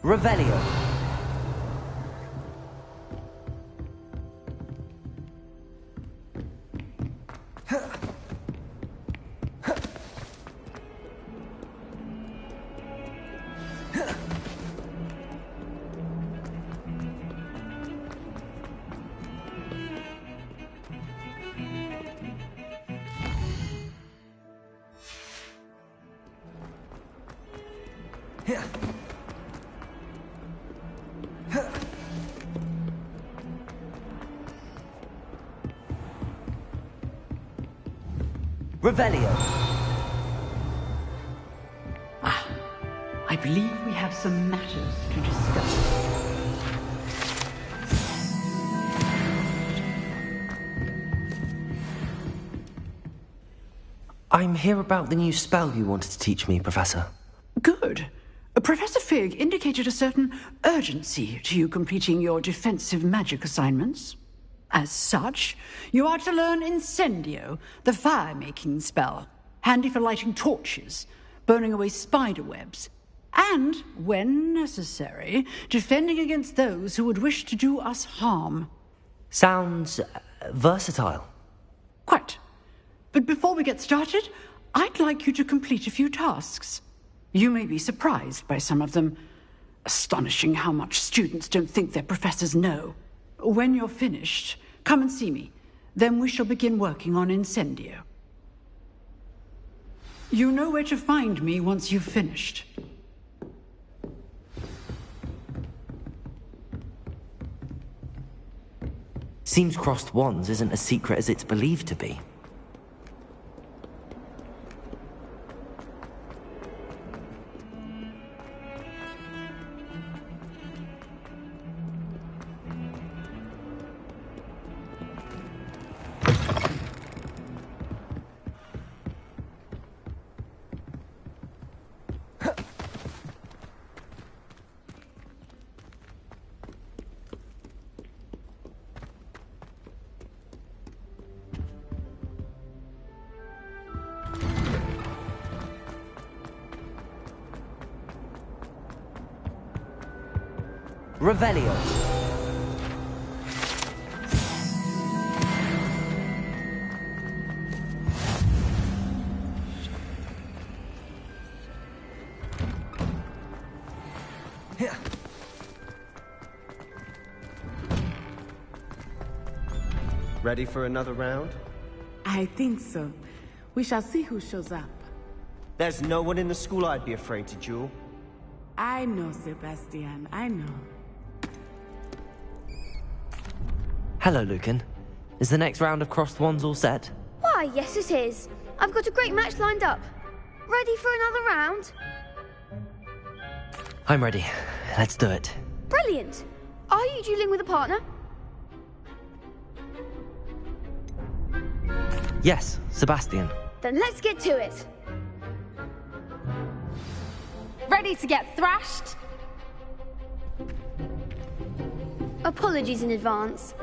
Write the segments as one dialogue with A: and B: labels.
A: Revelio. Revelio.
B: I believe we have some matters to discuss.
A: I'm here about the new spell you wanted to teach me, Professor.
B: Good. Professor Fig indicated a certain urgency to you completing your defensive magic assignments. As such, you are to learn Incendio, the fire-making spell, handy for lighting torches, burning away spider webs, and, when necessary, defending against those who would wish to do us harm.
A: Sounds versatile.
B: Quite. But before we get started, I'd like you to complete a few tasks. You may be surprised by some of them. Astonishing how much students don't think their professors know. When you're finished, come and see me. Then we shall begin working on Incendio. You know where to find me once you've finished.
A: Seems crossed wands isn't as secret as it's believed to be. Revelio.
C: Ready for another round?
D: I think so. We shall see who shows up.
C: There's no one in the school I'd be afraid to duel.
D: I know, Sebastian, I know.
A: Hello, Lucan. Is the next round of crossed wands all set?
E: Why, yes it is. I've got a great match lined up. Ready for another round?
A: I'm ready. Let's do it.
E: Brilliant. Are you dueling with a partner?
A: Yes, Sebastian.
E: Then let's get to it.
F: Ready to get thrashed?
E: Apologies in advance.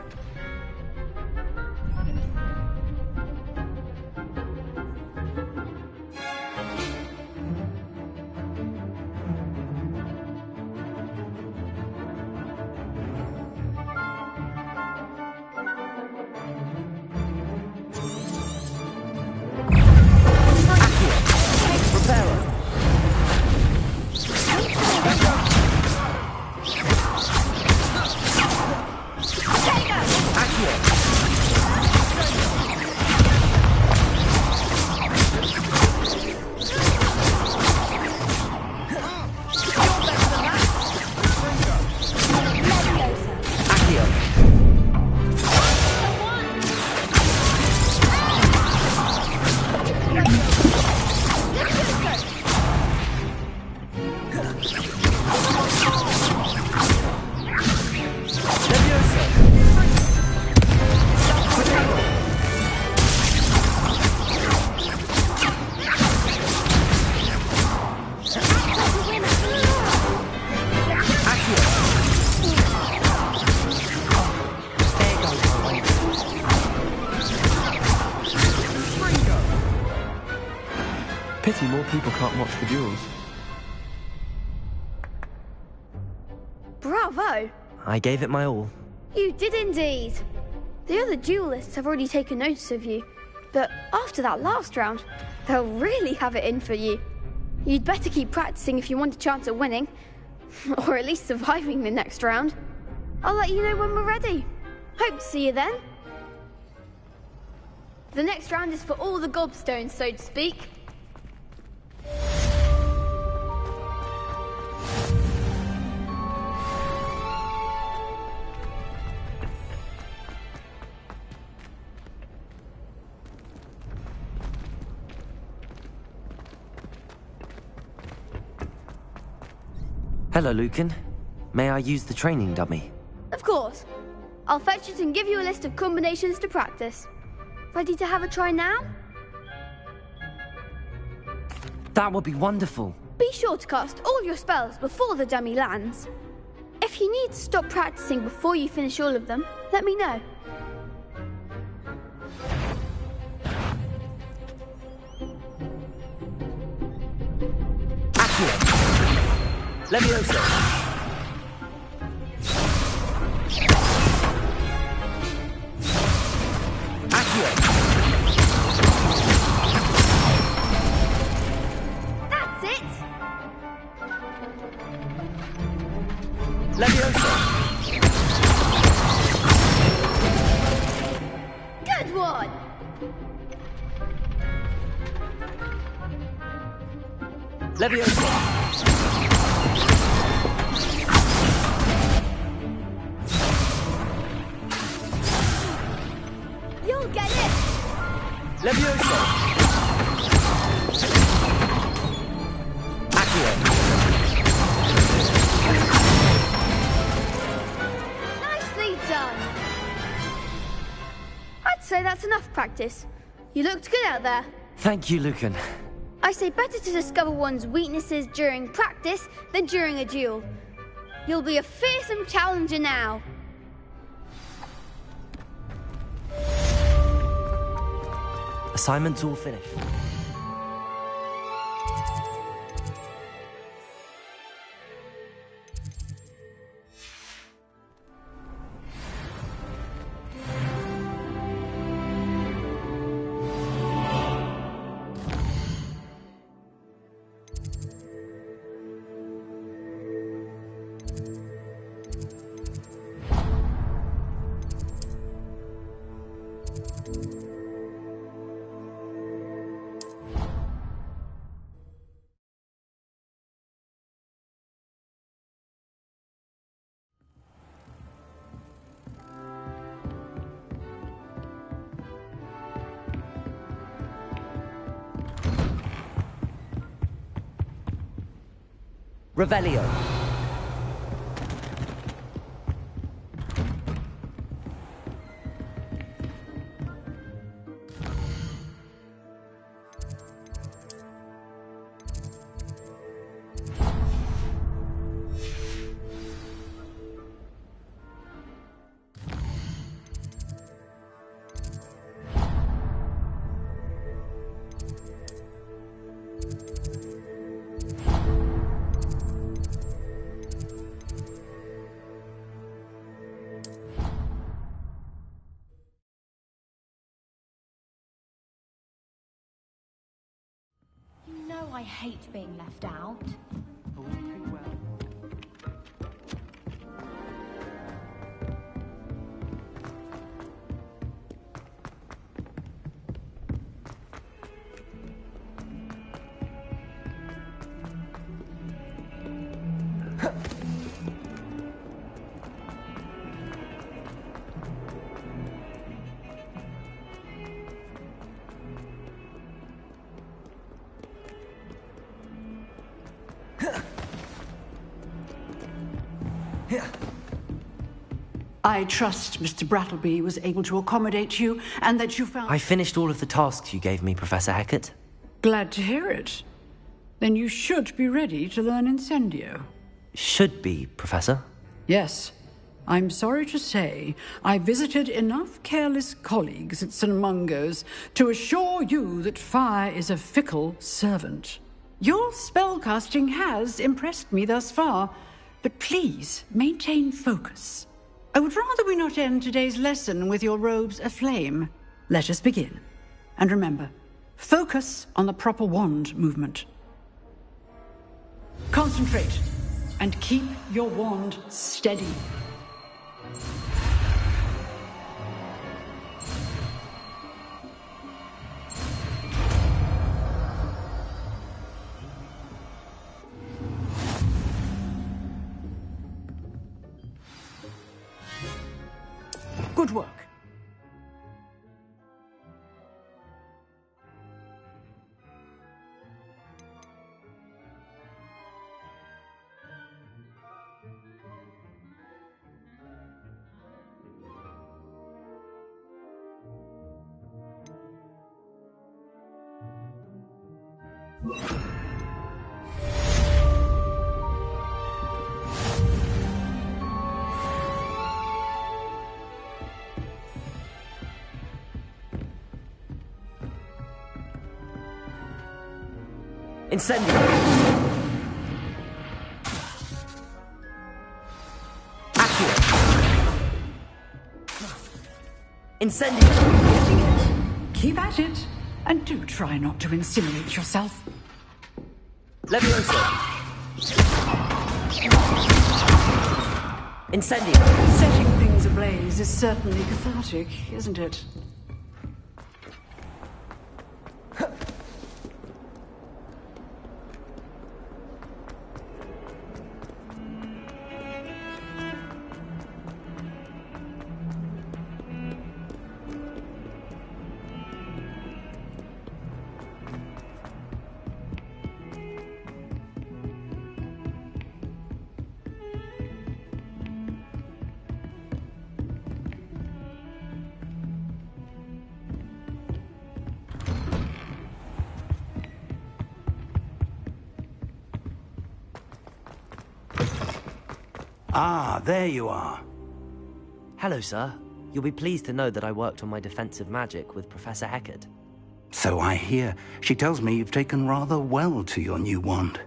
G: Pity more people can't watch the duels.
E: go.
A: I gave it my all.
E: You did indeed. The other duelists have already taken notice of you, but after that last round, they'll really have it in for you. You'd better keep practicing if you want a chance at winning, or at least surviving the next round. I'll let you know when we're ready. Hope to see you then. The next round is for all the gobstones, so to speak.
A: Hello, Lucan. May I use the training dummy?
E: Of course. I'll fetch it and give you a list of combinations to practice. Ready to have a try now?
A: That would be wonderful.
E: Be sure to cast all your spells before the dummy lands. If you need to stop practicing before you finish all of them, let me know.
A: Levioso! Accio!
E: That's it!
A: Levioso!
E: Good one!
A: Levioso!
E: You'll get it!
A: Levioso! Accio!
E: Nicely done! I'd say that's enough practice. You looked good out there.
A: Thank you, Lucan.
E: I say better to discover one's weaknesses during practice than during a duel. You'll be a fearsome challenger now.
A: Assignment's all finished. Revelio.
F: I hate being left out.
B: I trust Mr. Brattleby was able to accommodate you, and that you found...
A: I finished all of the tasks you gave me, Professor Hecat.
B: Glad to hear it. Then you should be ready to learn Incendio.
A: Should be, Professor.
B: Yes. I'm sorry to say, I visited enough careless colleagues at St. Mungo's to assure you that fire is a fickle servant. Your spellcasting has impressed me thus far, but please maintain focus. I would rather we not end today's lesson with your robes aflame. Let us begin. And remember, focus on the proper wand movement. Concentrate, and keep your wand steady. Good work.
A: Incendio! Accio! Incendio!
B: Keep at it, and do try not to incinerate yourself.
A: Levioso! Incendio!
B: Setting things ablaze is certainly cathartic, isn't it?
G: Ah, there you are.
A: Hello, sir. You'll be pleased to know that I worked on my defensive magic with Professor Heckard.
G: So I hear. She tells me you've taken rather well to your new wand.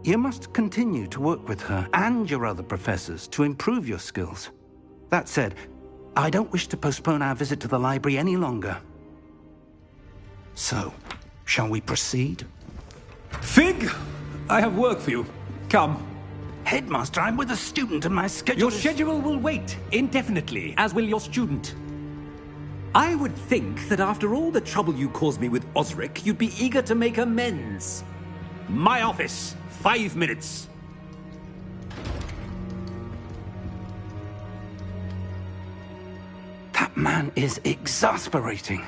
G: You must continue to work with her and your other professors to improve your skills. That said, I don't wish to postpone our visit to the library any longer. So, shall we proceed?
H: Fig! I have work for you. Come.
G: Headmaster, I'm with a student and my schedule
H: Your schedule will wait indefinitely, as will your student. I would think that after all the trouble you caused me with Osric, you'd be eager to make amends. My office, 5 minutes.
G: That man is exasperating.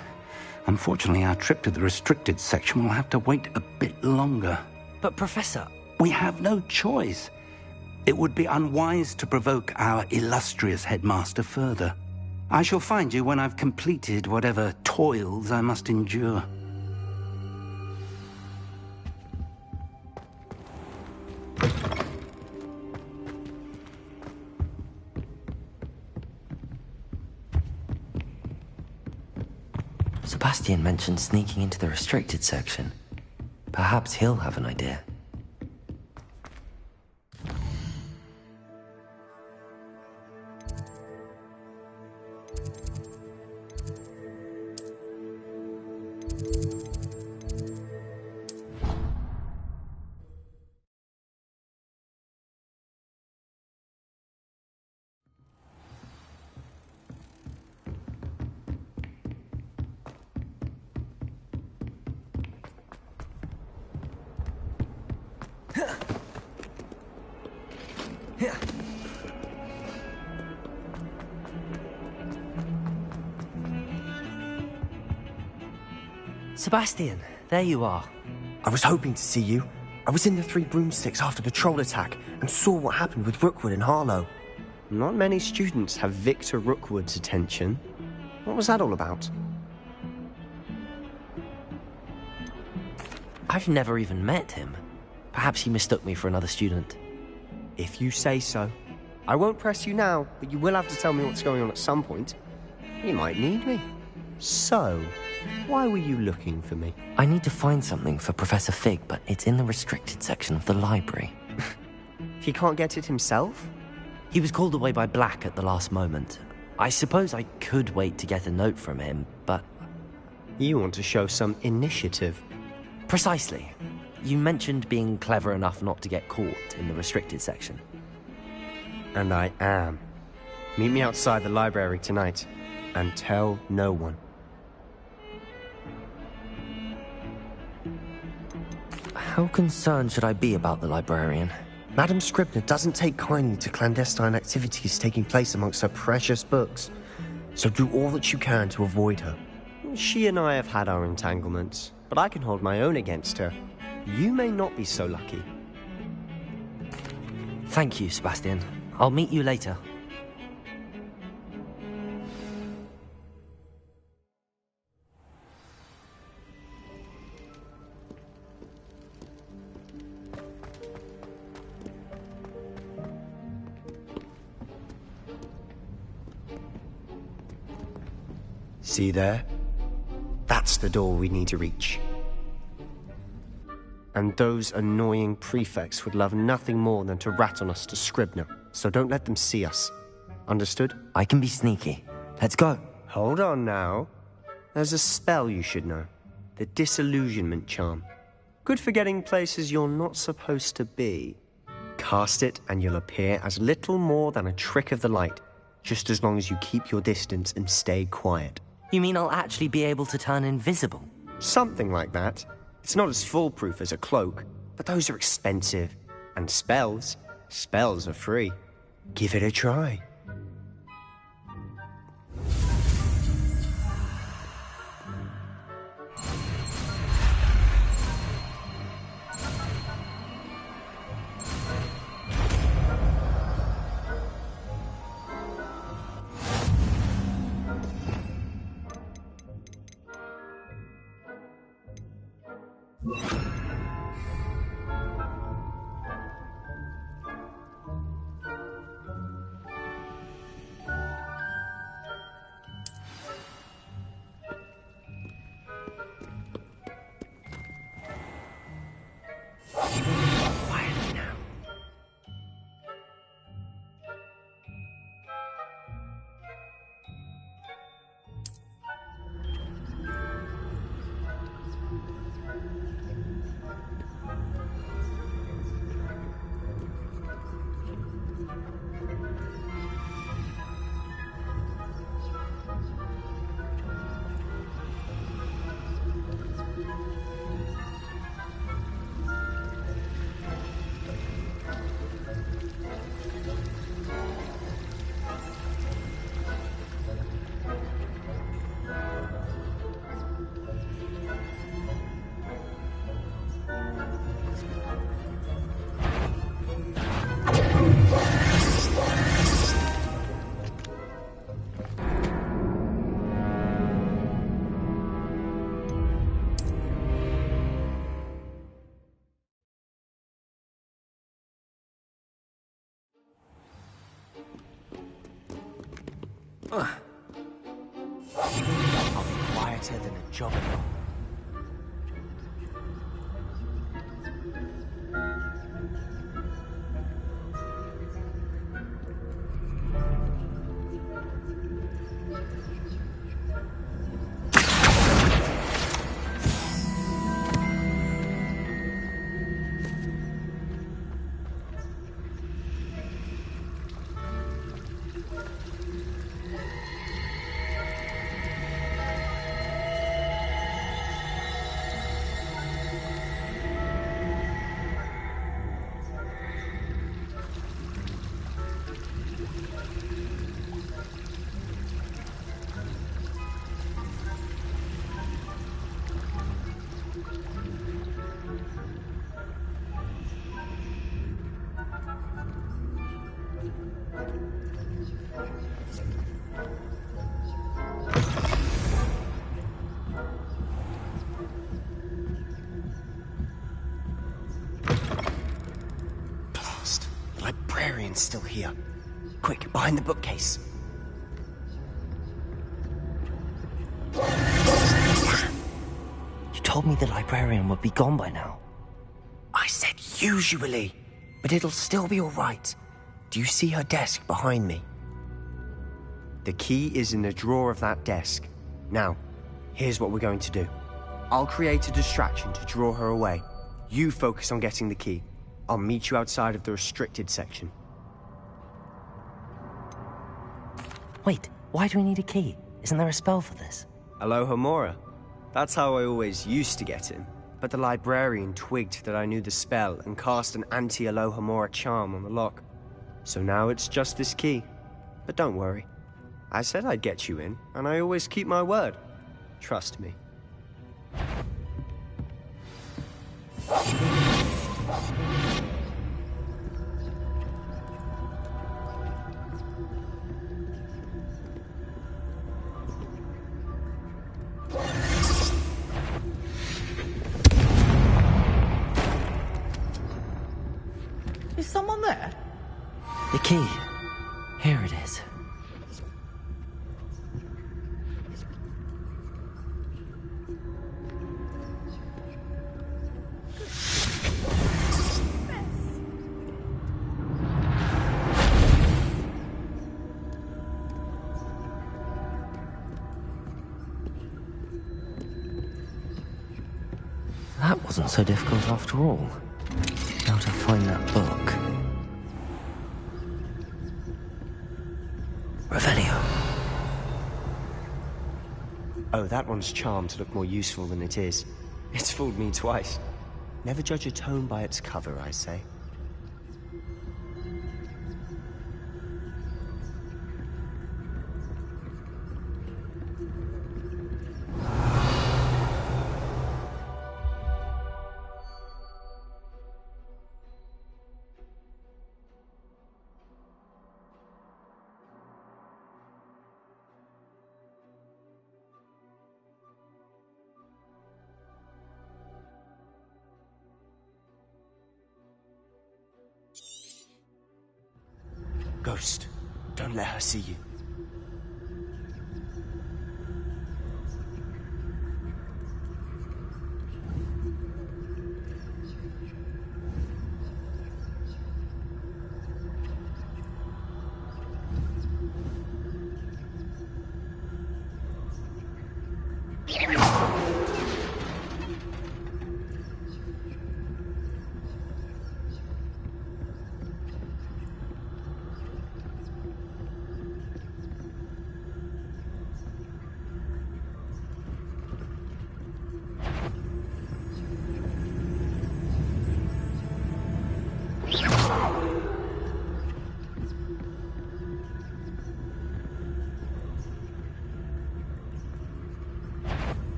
G: Unfortunately, our trip to the restricted section will have to wait a bit longer.
A: But, Professor...
G: We have no choice. It would be unwise to provoke our illustrious headmaster further. I shall find you when I've completed whatever toils I must endure.
A: Sebastian mentioned sneaking into the restricted section. Perhaps he'll have an idea. Sebastian, there you are.
C: I was hoping to see you. I was in the Three Broomsticks after the troll attack and saw what happened with Rookwood and Harlow. Not many students have Victor Rookwood's attention. What was that all about?
A: I've never even met him. Perhaps he mistook me for another student.
C: If you say so. I won't press you now, but you will have to tell me what's going on at some point. You might need me. So, why were you looking for me?
A: I need to find something for Professor Fig, but it's in the restricted section of the library.
C: He can't get it himself?
A: He was called away by Black at the last moment. I suppose I could wait to get a note from him, but...
C: You want to show some initiative.
A: Precisely. You mentioned being clever enough not to get caught in the restricted section.
C: And I am. Meet me outside the library tonight, and tell no one.
A: How concerned should I be about the librarian?
C: Madame Scribner doesn't take kindly to clandestine activities taking place amongst her precious books, so do all that you can to avoid her. She and I have had our entanglements, but I can hold my own against her. You may not be so lucky.
A: Thank you, Sebastian. I'll meet you later.
C: See there? That's the door we need to reach. And those annoying prefects would love nothing more than to rat on us to Scribner, so don't let them see us. Understood?
A: I can be sneaky. Let's go.
C: Hold on now. There's a spell you should know. The Disillusionment Charm. Good for getting places you're not supposed to be. Cast it and you'll appear as little more than a trick of the light, just as long as you keep your distance and stay quiet.
A: You mean I'll actually be able to turn invisible?
C: Something like that. It's not as foolproof as a cloak, but those are expensive. And spells are free. Give it a try.
A: I'll be quieter than a job.
C: Still here. Quick, behind the bookcase.
A: You told me the librarian would be gone by now.
C: I said usually. but it'll still be all right. Do you see her desk behind me? The key is in the drawer of that desk. Now, here's what we're going to do. I'll create a distraction to draw her away. You focus on getting the key. I'll meet you outside of the restricted section.
A: Wait, why do we need a key? Isn't there a spell for this?
C: Alohomora. That's how I always used to get in. But the librarian twigged that I knew the spell and cast an anti-Alohomora charm on the lock. So now it's just this key. But don't worry. I said I'd get you in, and I always keep my word. Trust me.
D: Is someone there?
A: The key. Here it is. That wasn't so difficult after all. Now to find that book. Revelio.
C: Oh, that one's charmed to look more useful than it is. It's fooled me twice. Never judge a tome by its cover, I say. Ghost, don't let her see you.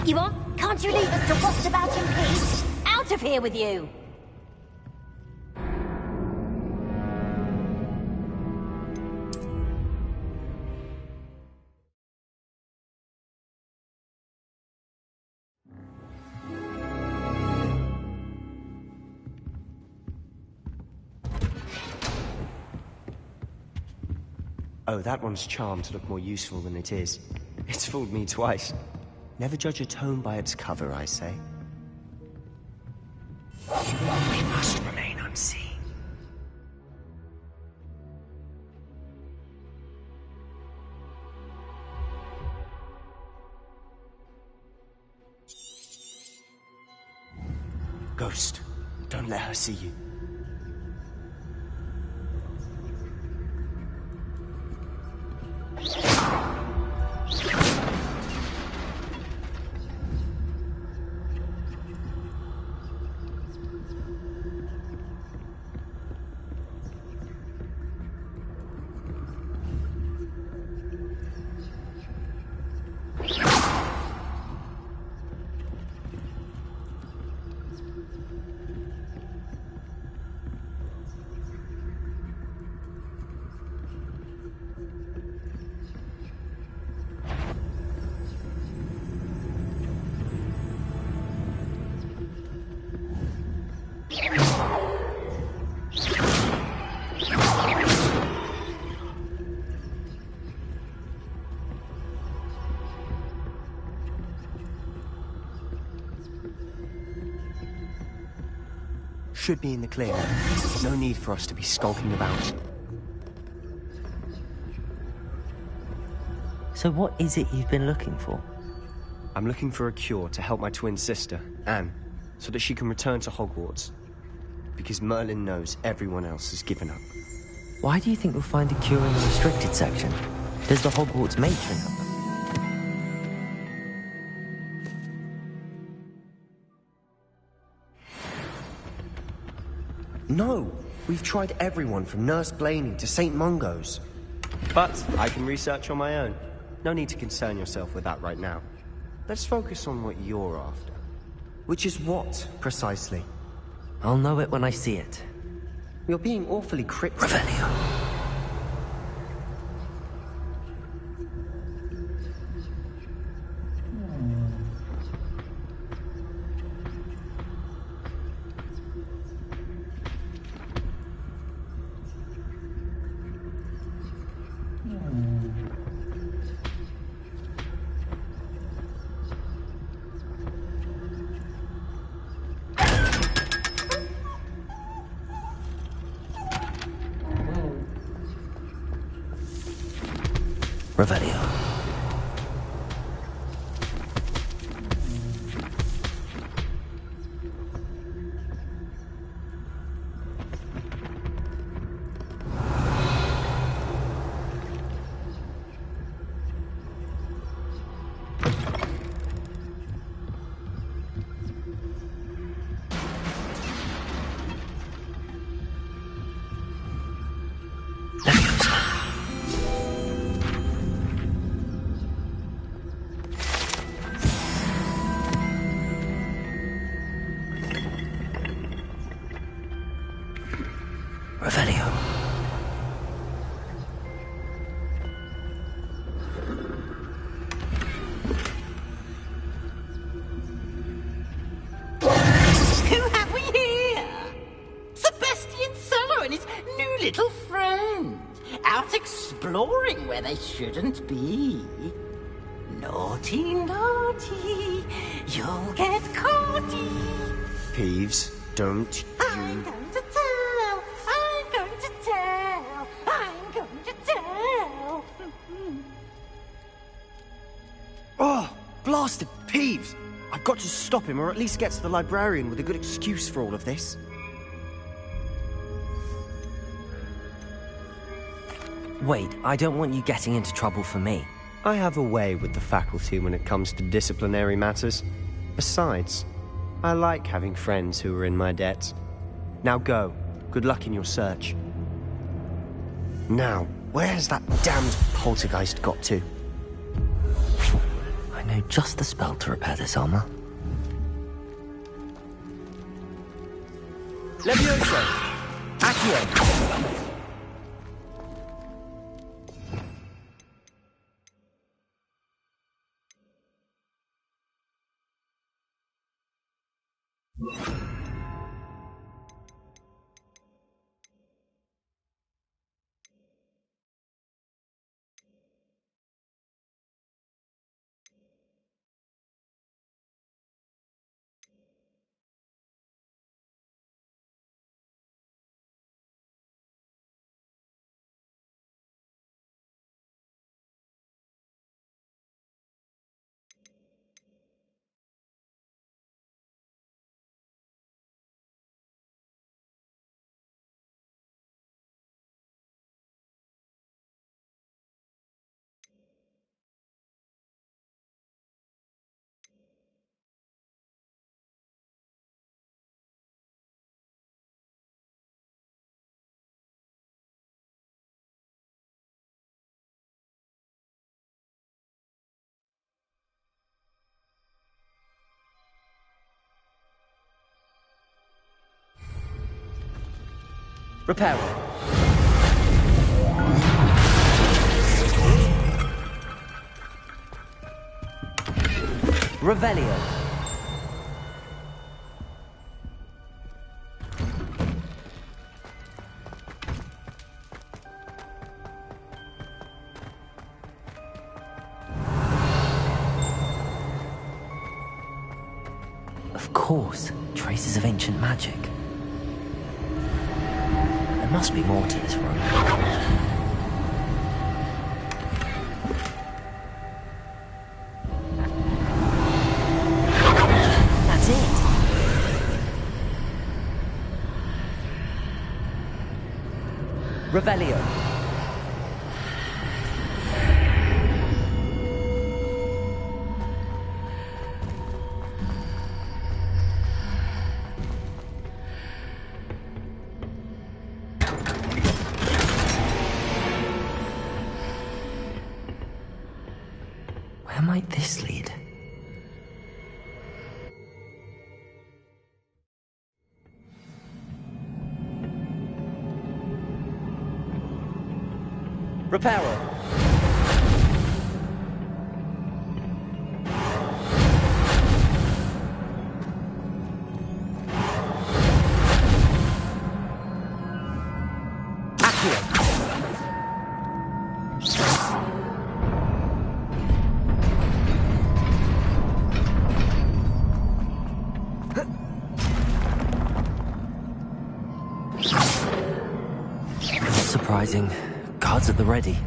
F: You on? Can't you leave us to waft about in peace? Out of here with you!
C: Oh, that one's charmed to look more useful than it is. It's fooled me twice. Never judge a tome by its cover, I say. We must remain unseen. Ghost, don't let her see you. should be in the clear. No need for us to be skulking about.
A: So what is it you've been looking for?
C: I'm looking for a cure to help my twin sister, Anne, so that she can return to Hogwarts. Because Merlin knows everyone else has given up.
A: Why do you think you'll find a cure in the restricted section? Does the Hogwarts matron have them?
C: No! We've tried everyone from Nurse Blaney to St. Mungo's. But I can research on my own. No need to concern yourself with that right now. Let's focus on what you're after. Which is what, precisely?
A: I'll know it when I see it.
C: You're being awfully cryptic.
A: Revelio. Revelio. Revelio.
F: Who have we here? Sebastian Sallow and his new little friend. Out exploring where they shouldn't be. Naughty, naughty. You'll get caughty.
C: Peeves, don't
F: I'm going to tell. I'm going to tell. I'm going to tell.
C: Oh, blasted Peeves! I've got to stop him, or at least get to the librarian with a good excuse for all of this.
A: Wait, I don't want you getting into trouble for me.
C: I have a way with the faculty when it comes to disciplinary matters. Besides, I like having friends who are in my debt. Now go. Good luck in your search. Now, where's that damned poltergeist got to?
A: I know just the spell to repair this armor.
C: Levioso! Accio!
A: Repair. Revelio. Of course, traces of ancient magic. There must be more to this room. That's it. Revelio. Where might this lead? Reparo. Surprising. Guards at the ready.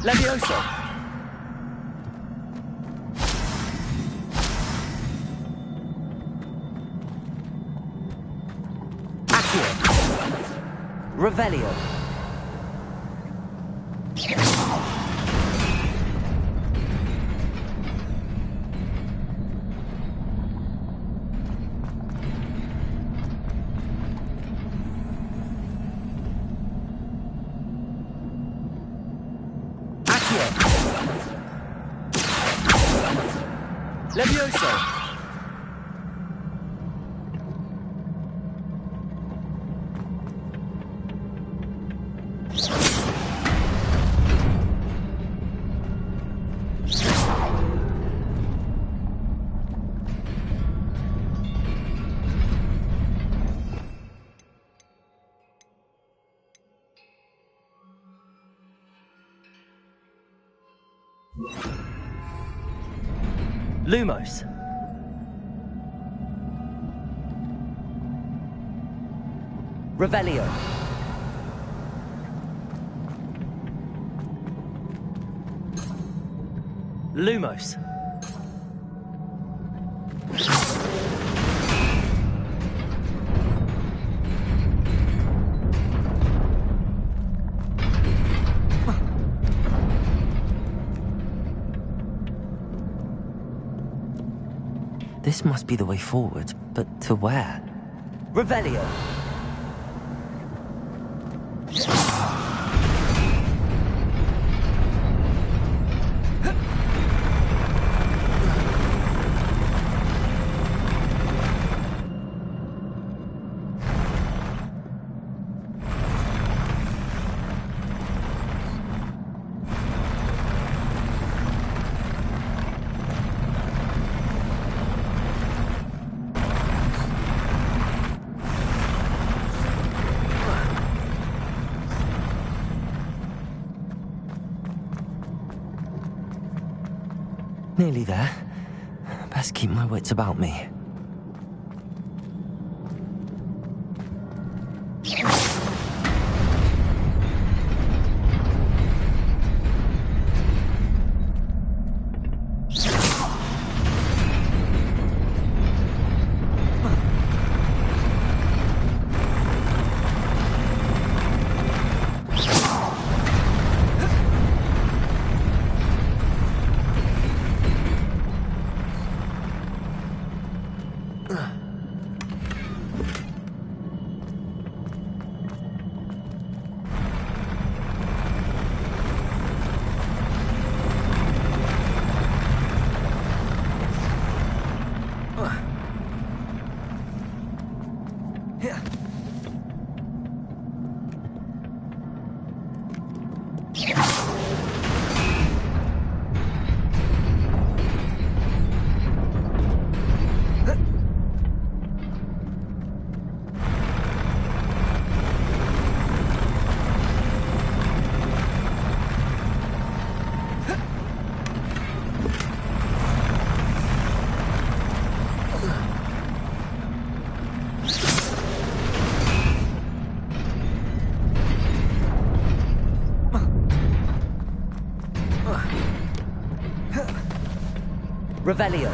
A: Levioso. Accio. Revelio. Levioso. Lumos. Revelio. Lumos. This must be the way forward, but to where? Revelio! Nearly there. Best keep my wits about me.
I: Revelio.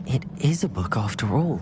A: It is a book after all.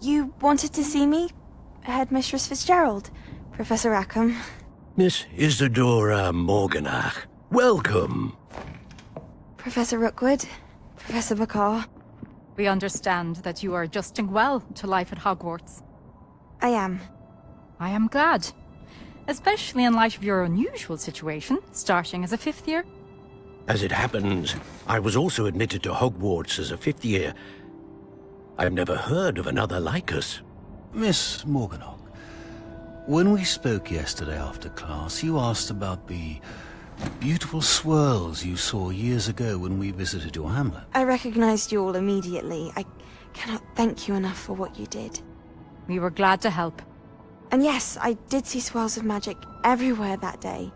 I: You wanted to see me? Headmistress Fitzgerald? Professor Rackham?
J: Miss Isadora Morganach, welcome.
I: Professor Rookwood? Professor Bakar?
K: We understand that you are adjusting well to life at Hogwarts.
I: I am.
K: I am glad. Especially in light of your unusual situation, starting as a 5th year.
J: As it happens, I was also admitted to Hogwarts as a 5th year. I've never heard of another like us.
L: Miss Morganach, when we spoke yesterday after class, you asked about the beautiful swirls you saw years ago when we visited your hamlet.
I: I recognized you all immediately. I cannot thank you enough for what you did.
K: We were glad to help.
I: And yes, I did see swirls of magic everywhere that day.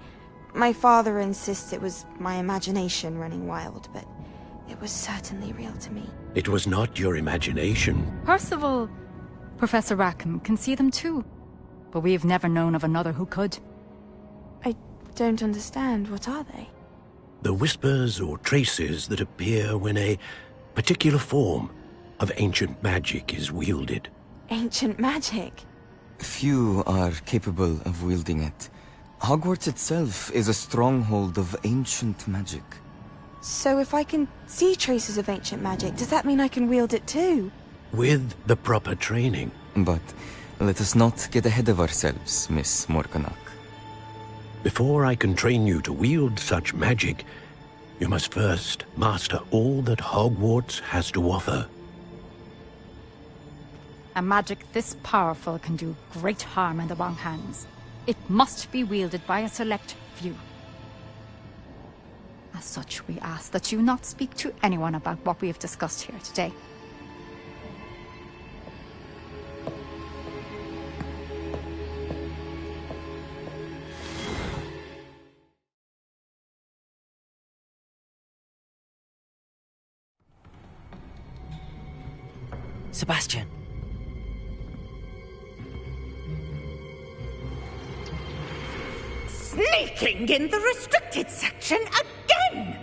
I: My father insists it was my imagination running wild, but it was certainly real to me.
J: It was not your imagination.
K: Percival, Professor Rackham can see them too. But we've never known of another who could.
I: I don't understand. What are they?
J: The whispers or traces that appear when a particular form of ancient magic is wielded.
I: Ancient magic?
M: Few are capable of wielding it. Hogwarts itself is a stronghold of ancient magic.
I: So if I can see traces of ancient magic, does that mean I can wield it too?
J: With the proper training.
M: But let us not get ahead of ourselves, Miss Morganach.
J: Before I can train you to wield such magic, you must first master all that Hogwarts has to offer.
K: A magic this powerful can do great harm in the wrong hands. It must be wielded by a select few. As such, we ask that you not speak to anyone about what we have discussed here today.
A: Sebastian.
F: Sneaking in the restricted section again!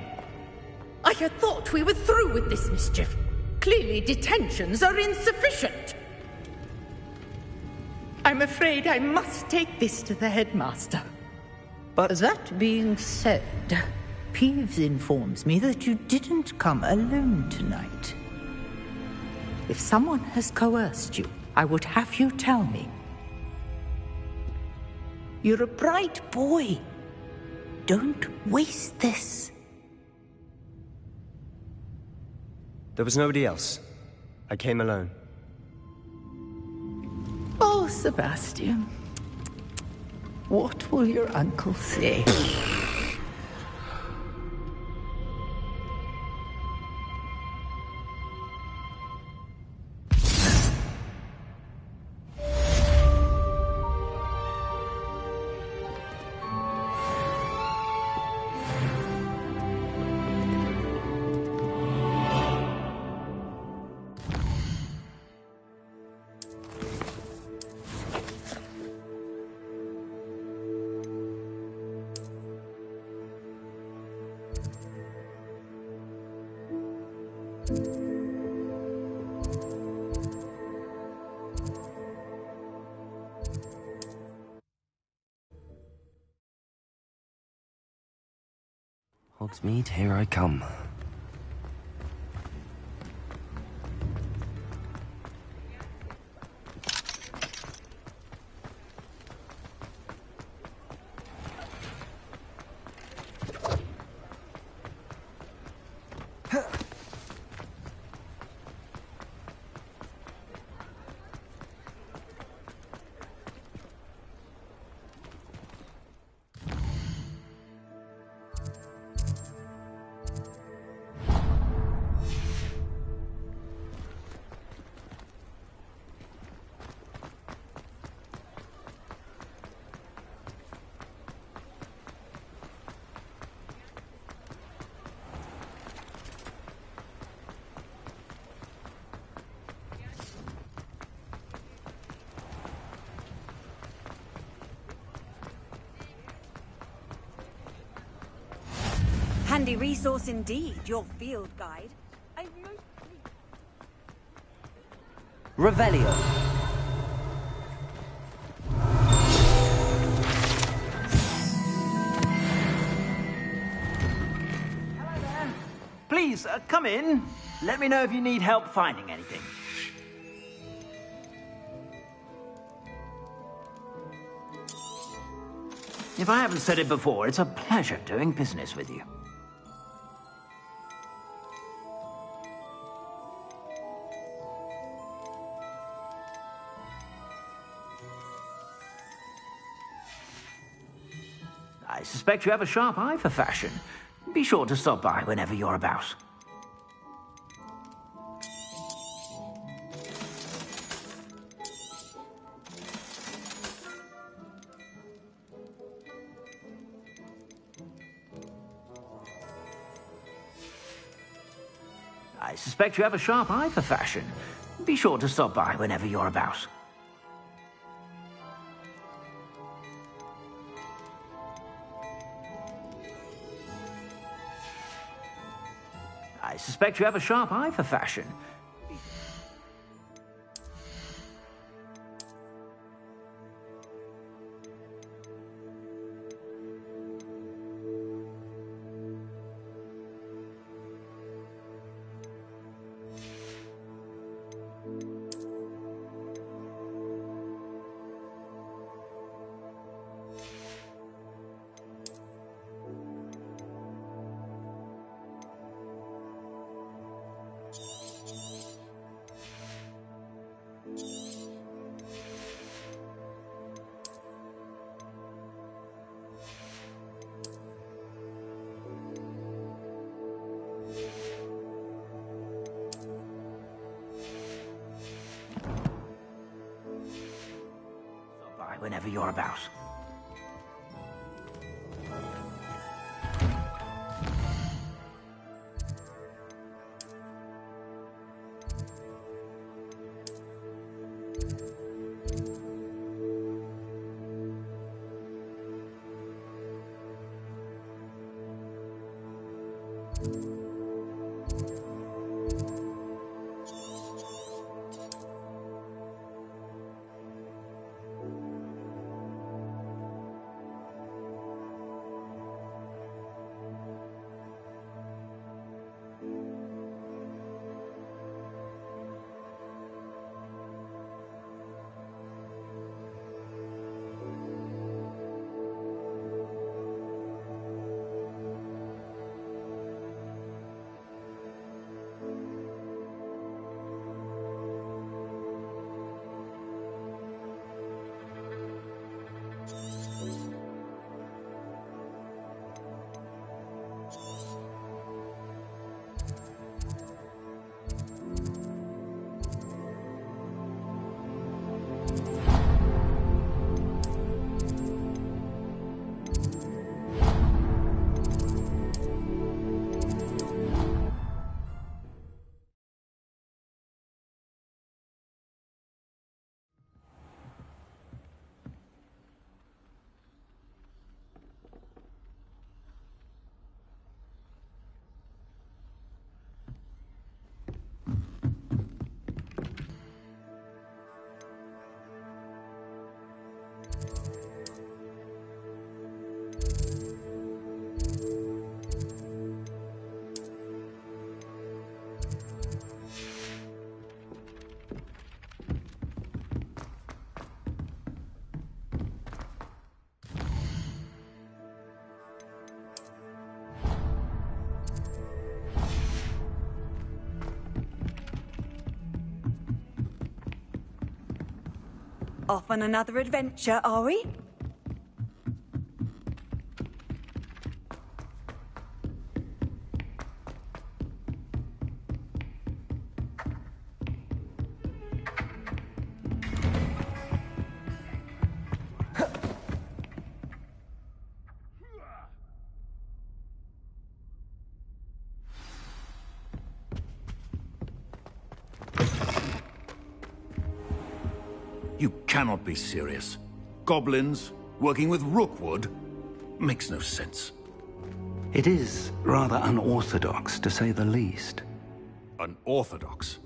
F: I had thought we were through with this mischief. Clearly detentions are insufficient.
N: I'm afraid I must take this to the headmaster.
C: But...
N: That being said, Peeves informs me that you didn't come alone tonight. If someone has coerced you, I would have you tell me. You're a bright boy. Don't waste this.
C: There was nobody else. I came alone.
N: Oh, Sebastian. What will your uncle say?
A: Hogsmeade, here I come.
O: Handy resource indeed, your field guide.
A: Revelio.
P: Please, come in. Let me know if you need help finding anything. If I haven't said it before, it's a pleasure doing business with you. I suspect you have a sharp eye for fashion. Be sure to stop by whenever you're about. I suspect you have a sharp eye for fashion. Be sure to stop by whenever you're about. I suspect you have a sharp eye for fashion. Whenever you're about.
O: Off on another adventure, are we?
L: You cannot be serious. Goblins working with Rookwood? Makes no sense.
G: It is rather unorthodox, to say the least.
L: Unorthodox?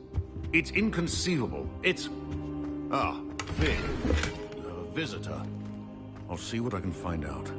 L: It's inconceivable. It's... Ah, Fig. You have a visitor. I'll see what I can find out.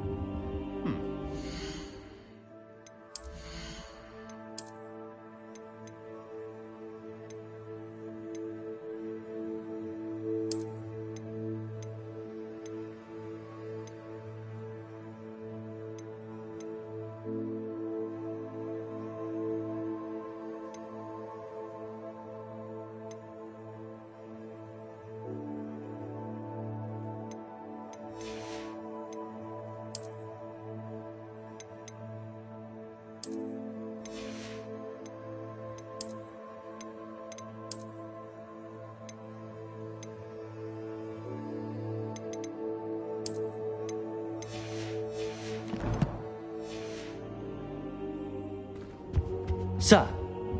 A: Sir,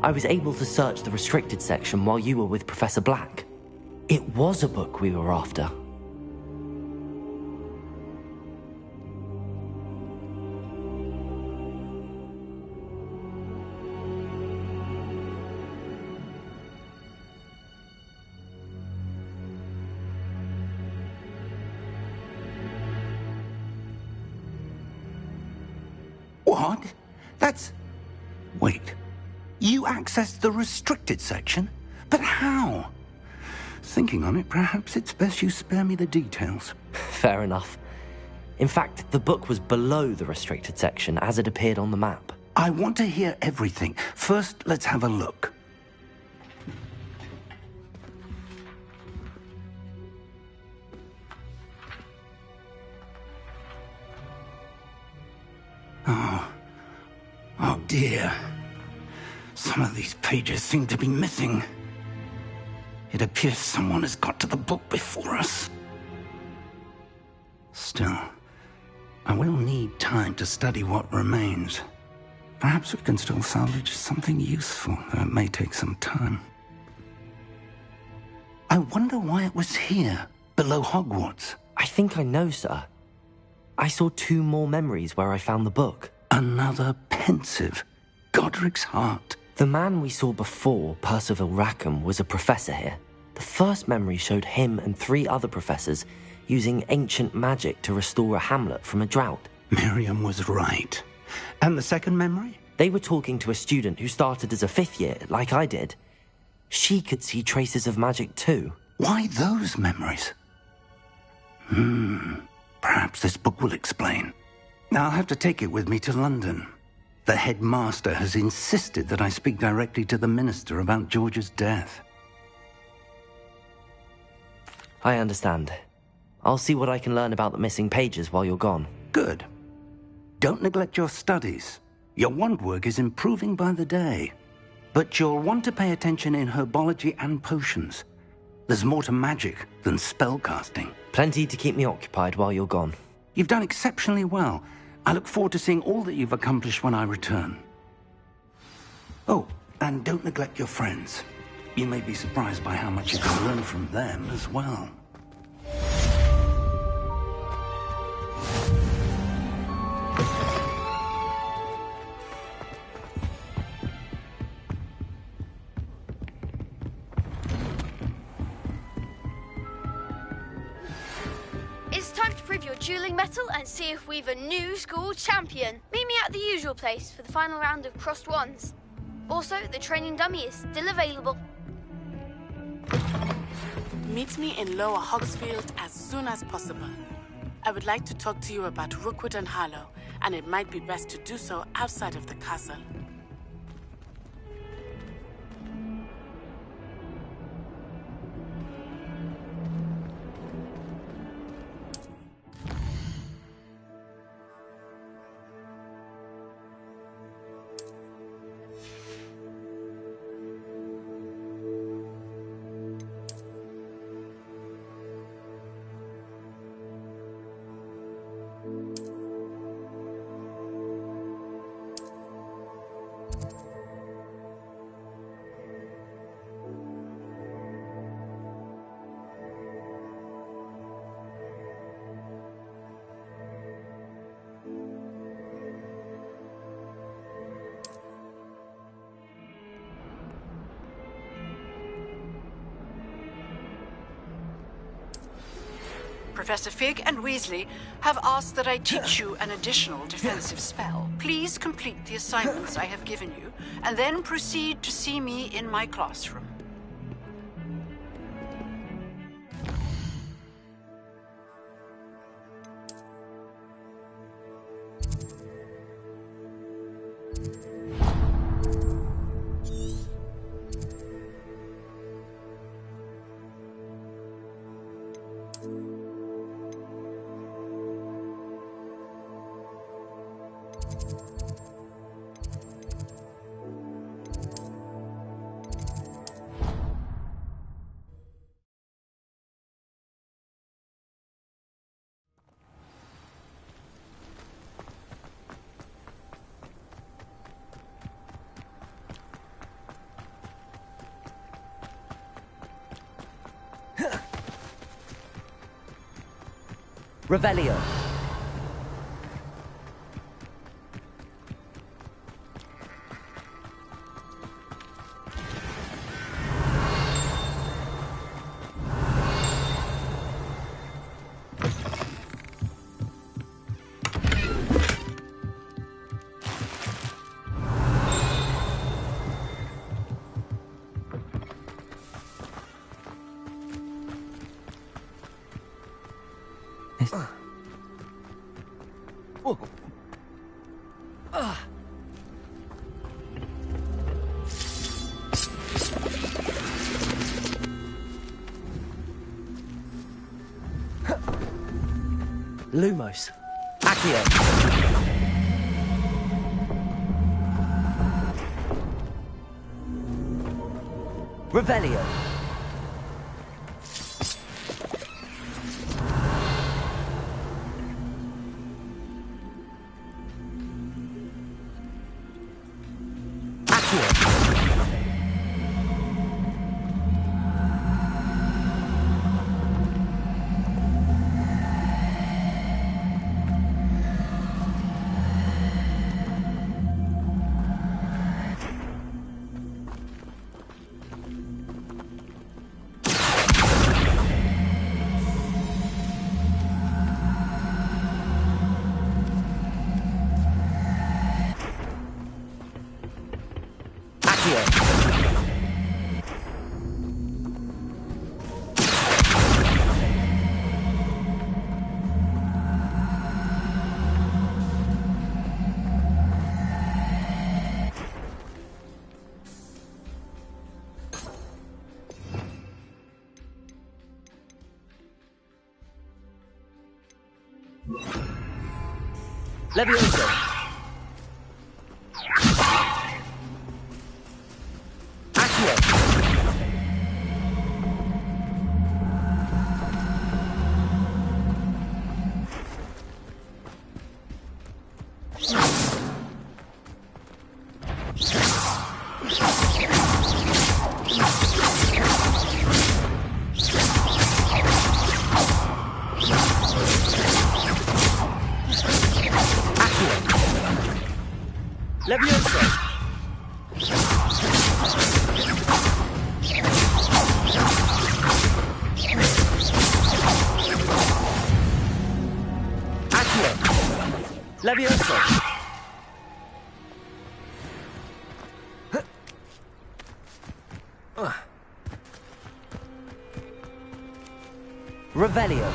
A: I was able to search the restricted section while you were with Professor Black. It was a book we were after.
G: What? That's... Wait. You accessed the restricted section? But how? Thinking on it, perhaps it's best you spare me the details.
A: Fair enough. In fact, the book was below the restricted section as it appeared on the map.
G: I want to hear everything. First, let's have a look. Oh dear. Some of these pages seem to be missing. It appears someone has got to the book before us. Still, I will need time to study what remains. Perhaps we can still salvage something useful, though it may take some time. I wonder why it was here, below Hogwarts.
A: I think I know, sir. I saw 2 more memories where I found the book.
G: Another pensive. Godric's heart.
A: The man we saw before, Percival Rackham, was a professor here. The first memory showed him and 3 other professors using ancient magic to restore a hamlet from a drought.
G: Miriam was right. And the second memory?
A: They were talking to a student who started as a 5th year, like I did. She could see traces of magic too.
G: Why those memories? Perhaps this book will explain. I'll have to take it with me to London. The headmaster has insisted that I speak directly to the minister about George's death.
A: I understand. I'll see what I can learn about the missing pages while you're gone.
G: Good. Don't neglect your studies. Your wand work is improving by the day. But you'll want to pay attention in herbology and potions. There's more to magic than spellcasting.
A: Plenty to keep me occupied while you're gone.
G: You've done exceptionally well. I look forward to seeing all that you've accomplished when I return. Oh, and don't neglect your friends. You may be surprised by how much you can learn from them as well.
E: It's time to prove your dueling mettle and see if we've a new school champion. Meet me at the usual place for the final round of crossed wands. Also, the training dummy is still available.
Q: Meet me in Lower Hogsfield as soon as possible. I would like to talk to you about Rookwood and Harlow, and it might be best to do so outside of the castle.
B: Professor Fig and Weasley have asked that I teach you an additional defensive spell. Please complete the assignments I have given you, and then proceed to see me in my classroom.
A: Revelio. Lumos. Accio. Revelio. Levioso. Accio. Levioso! Revelio.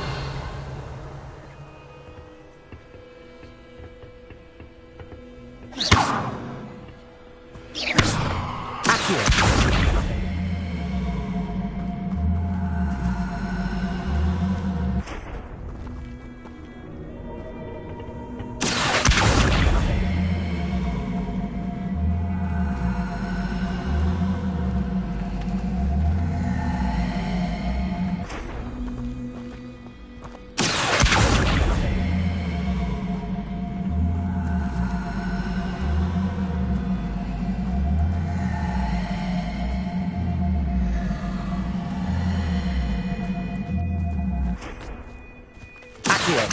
A: Accio.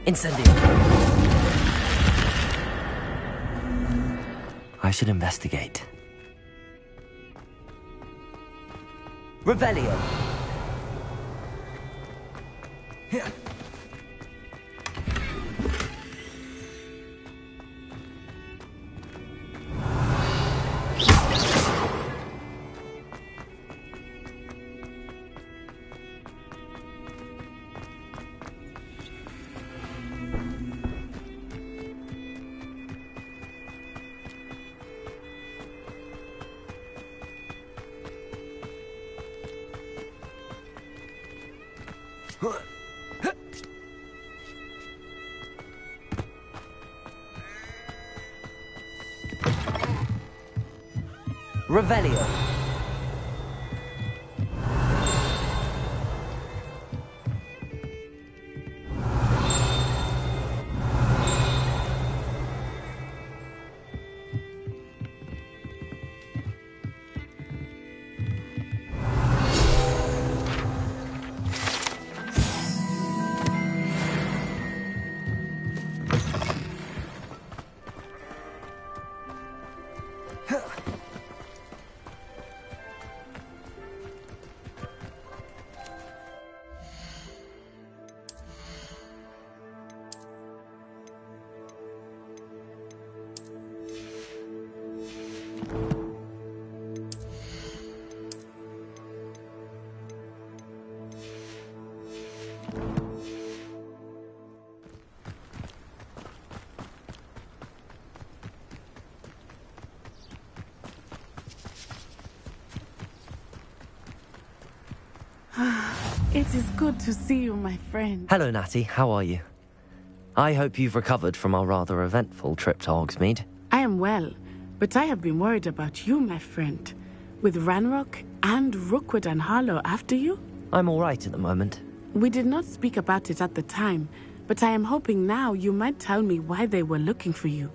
A: Incendio. I should investigate. Revelio. Revelio.
Q: It is good to see you, my friend.
A: Hello, Natty. How are you? I hope you've recovered from our rather eventful trip to Hogsmeade.
Q: I am well, but I have been worried about you, my friend. With Ranrock and Rookwood and Harlow after you?
A: I'm all right at the moment.
Q: We did not speak about it at the time, but I am hoping now you might tell me why they were looking for you.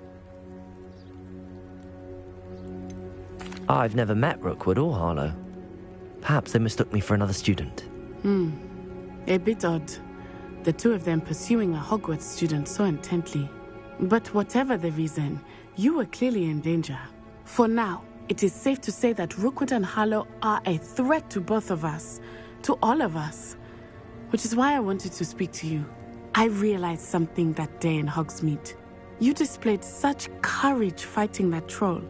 A: I've never met Rookwood or Harlow. Perhaps they mistook me for another student.
Q: A bit odd. The two of them pursuing a Hogwarts student so intently. But whatever the reason, you were clearly in danger. For now, it is safe to say that Rookwood and Harlow are a threat to both of us. To all of us. Which is why I wanted to speak to you. I realized something that day in Hogsmeade. You displayed such courage fighting that troll.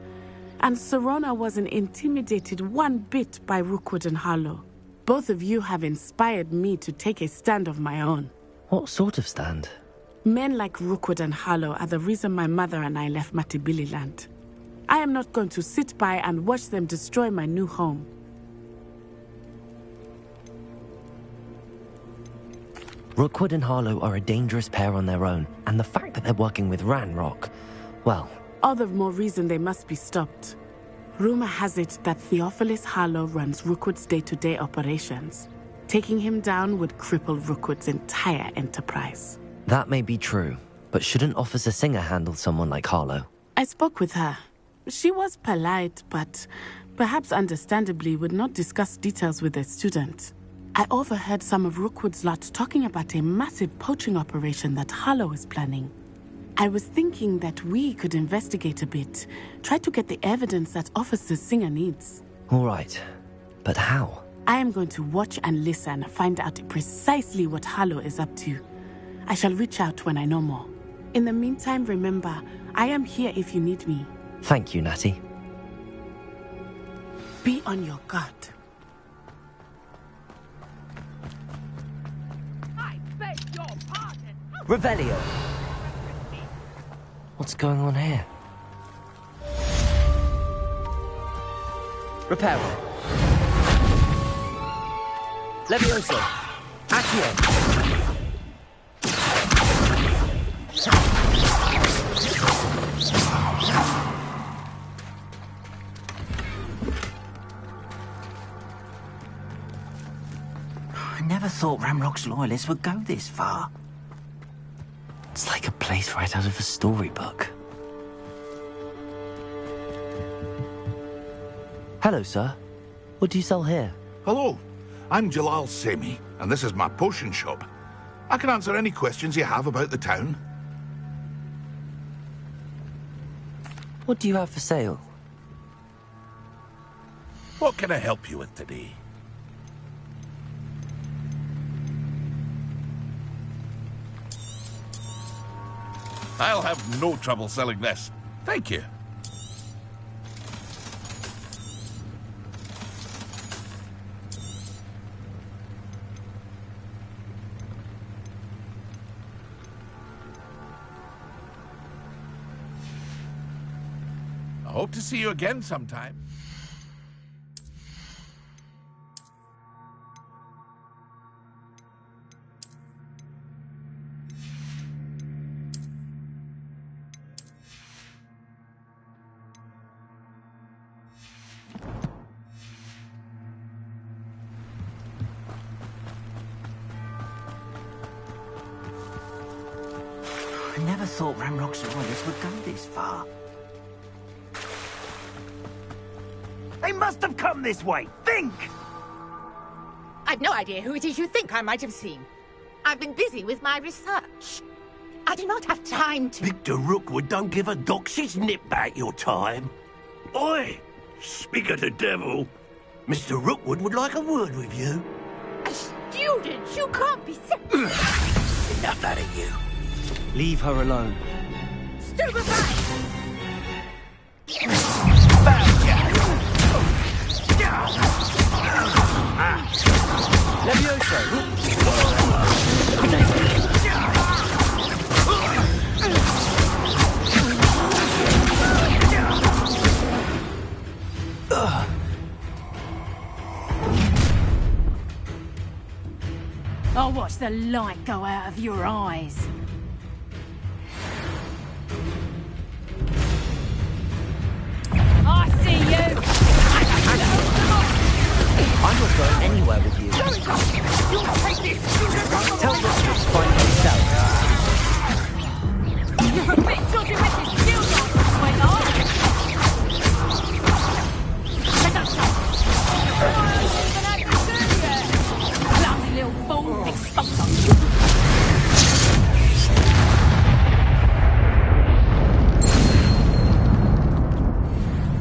Q: And Serona wasn't intimidated one bit by Rookwood and Harlow. Both of you have inspired me to take a stand of my own.
A: What sort of stand?
Q: Men like Rookwood and Harlow are the reason my mother and I left Matibili Land. I am not going to sit by and watch them destroy my new home.
A: Rookwood and Harlow are a dangerous pair on their own, and the fact that they're working with Ranrock, well...
Q: All the more reason they must be stopped. Rumor has it that Theophilus Harlow runs Rookwood's day-to-day operations. Taking him down would cripple Rookwood's entire enterprise.
A: That may be true, but shouldn't Officer Singer handle someone like Harlow?
Q: I spoke with her. She was polite, but perhaps understandably would not discuss details with a student. I overheard some of Rookwood's lot talking about a massive poaching operation that Harlow is planning. I was thinking that we could investigate a bit, try to get the evidence that Officer Singer needs.
A: All right. But how?
Q: I am going to watch and listen, find out precisely what Harlow is up to. I shall reach out when I know more. In the meantime, remember, I am here if you need me.
A: Thank you, Natty.
Q: Be on your guard.
F: I beg your pardon.
A: Revelio! What's going on here? Reparo. Levioso. Accio.
P: I never thought Ramrock's loyalists would go this far.
A: It's like a place right out of a storybook. Hello, sir. What do you sell here?
R: Hello, I'm Jalal Semi, and this is my potion shop. I can answer any questions you have about the town.
A: What do you have for sale?
R: What can I help you with today? I'll have no trouble selling this. Thank you. I hope to see you again sometime.
P: I never thought Ramrock's loyalists would go this far. They must have come this way! Think!
N: I've no idea who it is you think I might have seen. I've been busy with my research. I do not have time to...
J: Victor Rookwood don't give a doxy's nip back your time. Oi! Speak of the devil. Mr. Rookwood would like a word with you.
N: A student? You can't be...
J: Enough out of you.
A: Leave her alone.
K: I'll watch the light go out of your eyes. I see you!
A: I'm not going anywhere with you. Tell Rookwood to find himself.
K: You're a bit dodgy with your skills on, sweetheart! Let us go! Bloody little fool! Expose us!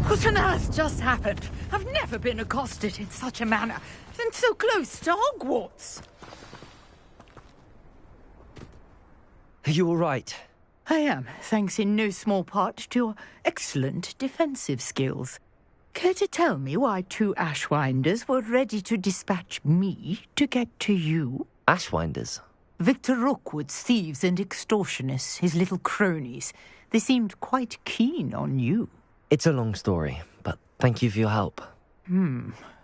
N: What on earth just happened? I've never been accosted in such a manner, and so close to Hogwarts.
A: Are you all right?
N: I am, thanks in no small part to your excellent defensive skills. Care to tell me why two Ashwinders were ready to dispatch me to get to you?
A: Ashwinders?
N: Victor Rookwood's thieves and extortionists, his little cronies. They seemed quite keen on you.
A: It's a long story, but thank you for your help.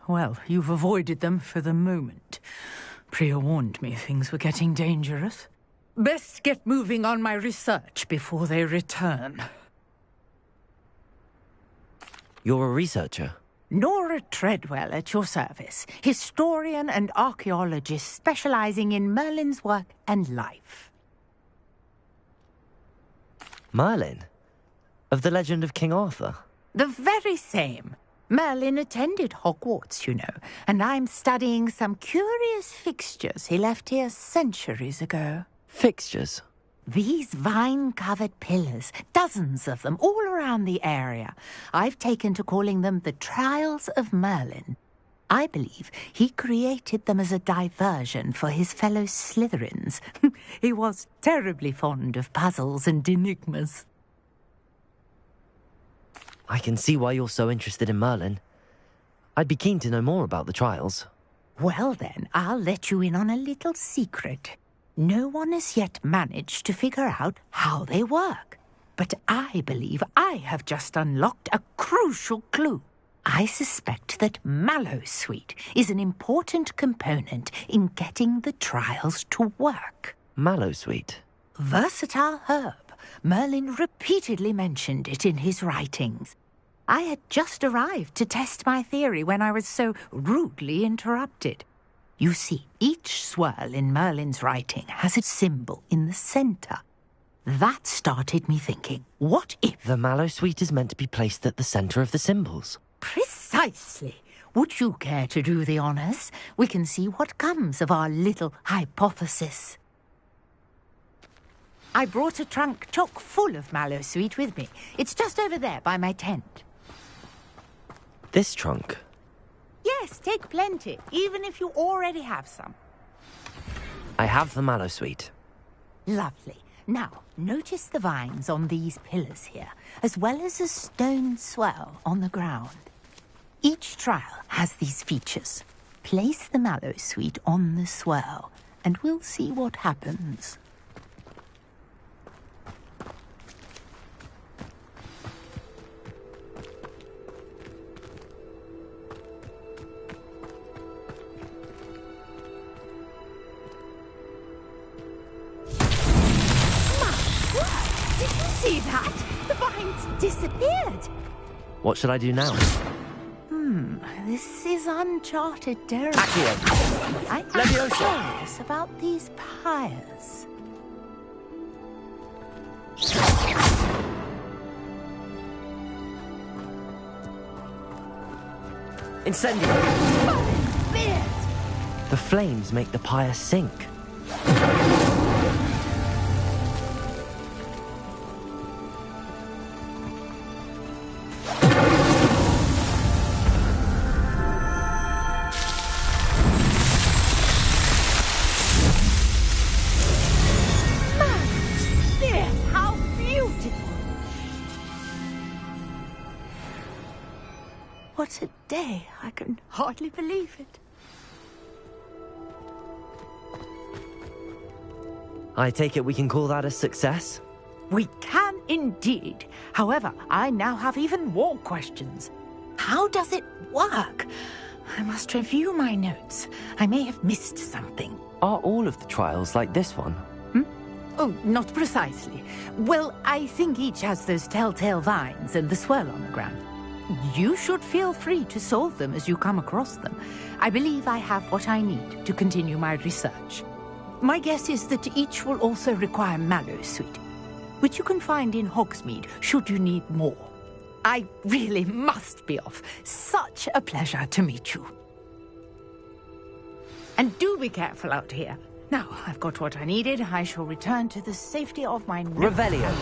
N: Well, you've avoided them for the moment. Priya warned me things were getting dangerous. Best get moving on my research before they return.
A: You're a researcher?
N: Nora Treadwell at your service, historian and archaeologist specializing in Merlin's work and life.
A: Merlin? Of the legend of King Arthur?
N: The very same. Merlin attended Hogwarts, you know, and I'm studying some curious fixtures he left here centuries ago.
A: Fixtures?
N: These vine-covered pillars, dozens of them, all around the area. I've taken to calling them the Trials of Merlin. I believe he created them as a diversion for his fellow Slytherins. He was terribly fond of puzzles and enigmas.
A: I can see why you're so interested in Merlin. I'd be keen to know more about the trials.
N: Well then, I'll let you in on a little secret. No one has yet managed to figure out how they work. But I believe I have just unlocked a crucial clue. I suspect that Mallowsweet is an important component in getting the trials to work.
A: Mallowsweet?
N: Versatile herb. Merlin repeatedly mentioned it in his writings. I had just arrived to test my theory when I was so rudely interrupted. You see, each swirl in Merlin's writing has a symbol in the centre. That started me thinking, what if...
A: The Mallowsweet is meant to be placed at the centre of the symbols.
N: Precisely. Would you care to do the honours? We can see what comes of our little hypothesis. I brought a trunk chock full of Mallowsweet with me. It's just over there by my tent.
A: This trunk?
N: Yes, take plenty, even if you already have some.
A: I have the Mallowsweet.
N: Lovely. Now, notice the vines on these pillars here, as well as a stone swell on the ground. Each trial has these features. Place the Mallowsweet on the swell, and we'll see what happens. See that? The vines disappeared.
A: What should I do now?
N: This is uncharted territory.
A: Accio.
N: I am curious about these pyres.
A: Incendio! The flames make the pyre sink.
N: What a day. I can hardly believe it.
A: I take it we can call that a success?
N: We can indeed. However, I now have even more questions. How does it work? I must review my notes. I may have missed something.
A: Are all of the trials like this one?
N: Oh, not precisely. Well, I think each has those telltale vines and the swirl on the ground. You should feel free to solve them as you come across them. I believe I have what I need to continue my research. My guess is that each will also require Mallowsweet, which you can find in Hogsmeade should you need more. I really must be off. Such a pleasure to meet you. And do be careful out here. Now, I've got what I needed. I shall return to the safety of my...
A: Revelio.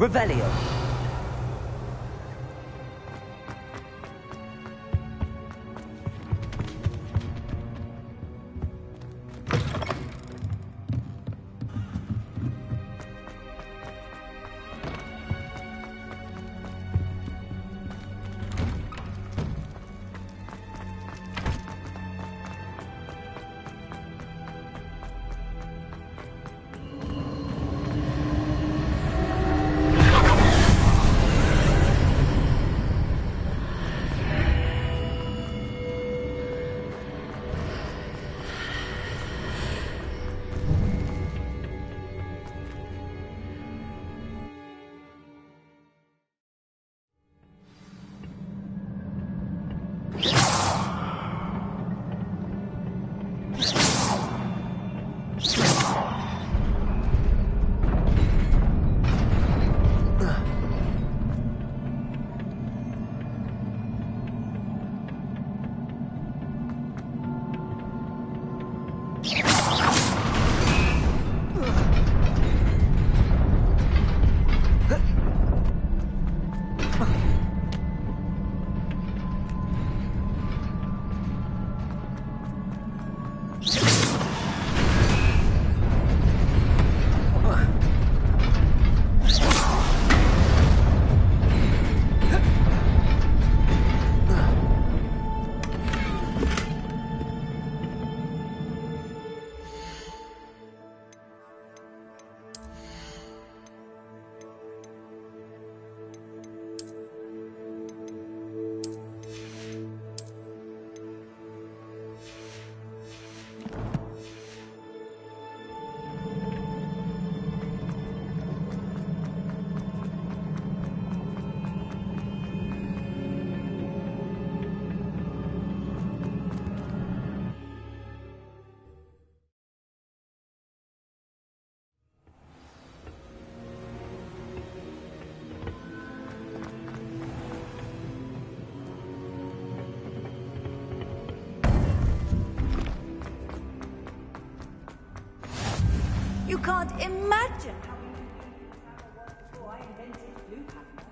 A: Revelio.
O: You can't imagine how before I invented blue panther.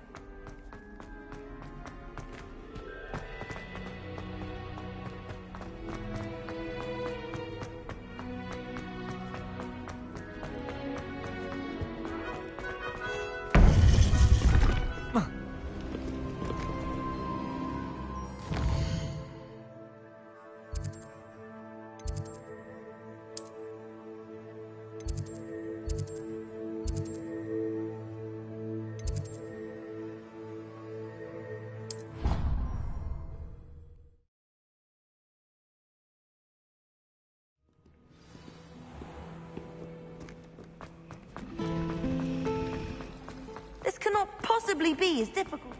O: This cannot possibly be as difficult.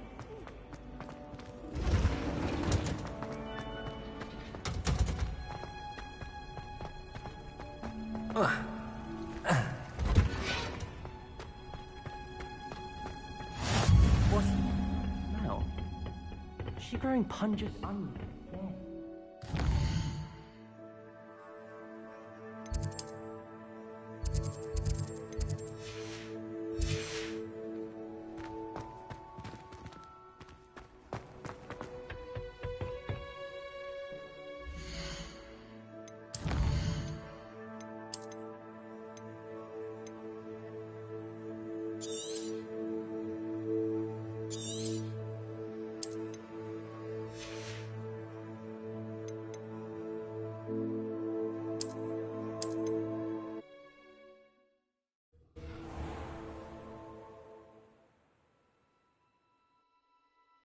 A: What? Now? Is she growing pungent onions?